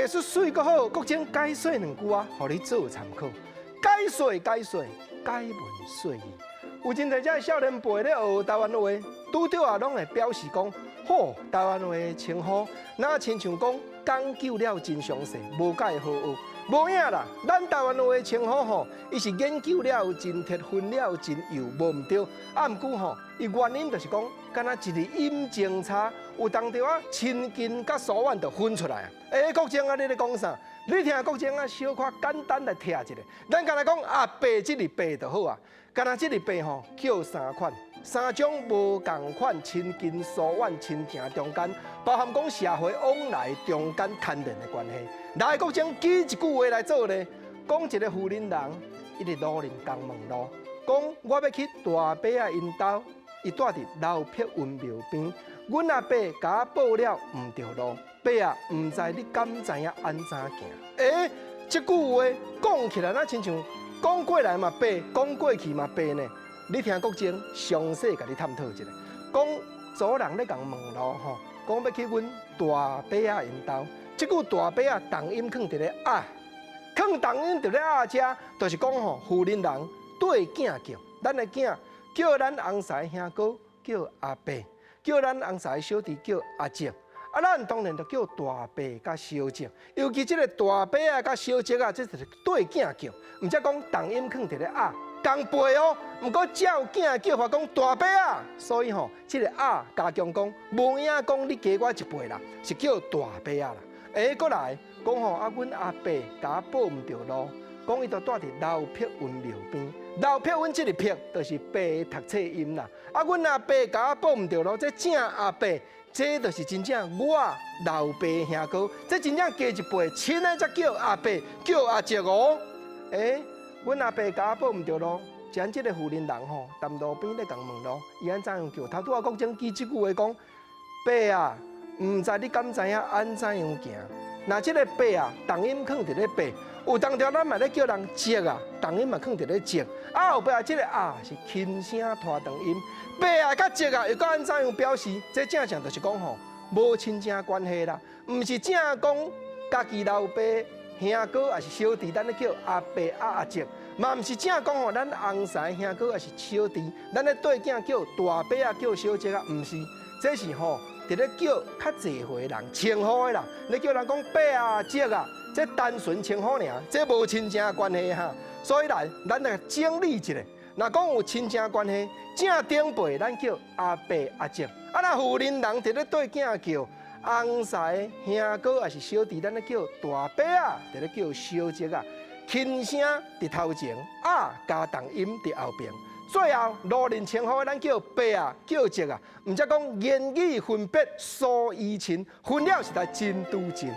艺术水阁好，国精解说2句啊，互你做参考。解说，解文说义。有真侪只少年辈咧学台湾话，拄着啊，拢会表示讲，台湾话称呼，那亲像讲讲究了真详细，无解好学。无影啦，咱台湾话称呼伊是研究了真贴，分了真幼，无毋对。啊，毋过伊原因就是讲，敢若一个音正差，有当着啊亲近甲疏远就分出来啊。国精啊，你咧讲啥？你听国精啊，小可简单来听一下。咱敢若讲阿伯即个伯就好啊。敢若即个伯叫3款，3种无共款亲近疏远亲情中间，包含讲社会往来中间牵连的关系。来，国精举一句话来做咧，讲一个富人人，伊伫路林公问路，讲我要去大伯仔因兜，伊住伫老僻文庙边，阮阿伯甲我报了毋着路，伯啊，毋知你敢知影安怎行？即句话讲起来，那亲像。讲过来嘛白，讲过去嘛白呢。你听国精详细甲你探讨一下。讲左人咧共问路讲要去阮大伯仔因兜。即句大伯仔同音放伫咧啊，放同音伫咧啊遮，就是讲富人人对囝叫，咱的囝叫咱翁婿兄哥叫阿伯，叫咱翁婿小弟叫阿姐。啊，咱当然就叫大伯甲小姐，尤其即个大伯啊甲小姐啊，这就是对囝叫，毋则讲同音放伫咧啊，同辈哦。毋过照囝叫法讲大伯啊，所以即个啊加强讲，无影讲你加我一辈啦，是叫大伯啊啦。过来讲啊，阮阿伯甲我报毋着路，讲伊就住伫老僻文庙边。老僻阮即个僻，就是伯读册音啦。啊，阮阿伯甲我报毋着路，这正阿伯。这就是真正我老爸兄哥，这真正加一辈亲的才叫阿伯，叫阿姐哦。阮阿伯甲我报毋着路，将这个富人人踮路边咧共问路，伊安怎样叫？头拄啊国精记即句话讲，伯啊，毋知你敢知影安怎样行？那这个伯啊，同音放伫咧伯，有当条咱嘛咧叫人姐啊，同音嘛放伫咧姐。啊后壁啊，这个啊是轻声拖长音。伯啊，甲姐啊，又搁安怎样表示？这正常就是讲无亲情关系啦，毋是正讲家己老爸兄哥也是小弟，咱咧叫阿伯阿姐，嘛毋是正讲咱翁婿兄哥也是小弟，咱咧对囝叫大伯啊，叫小姐啊，毋是，这是伫咧叫较济岁人称呼的啦，咧叫人讲伯啊姐啊，这单纯称呼尔，这无亲情关系哈。所以来，咱来整理一下。若讲有亲情关系，正顶辈咱叫阿伯阿姐，啊那富人人伫咧对囝叫翁婿兄哥也是小弟，咱咧叫大伯啊，伫咧叫小姐啊，轻声伫头前，啊加同音伫后边，最后路人称呼咱叫伯啊，叫姐啊，毋则讲言语分别所依亲，分了是来真拄真。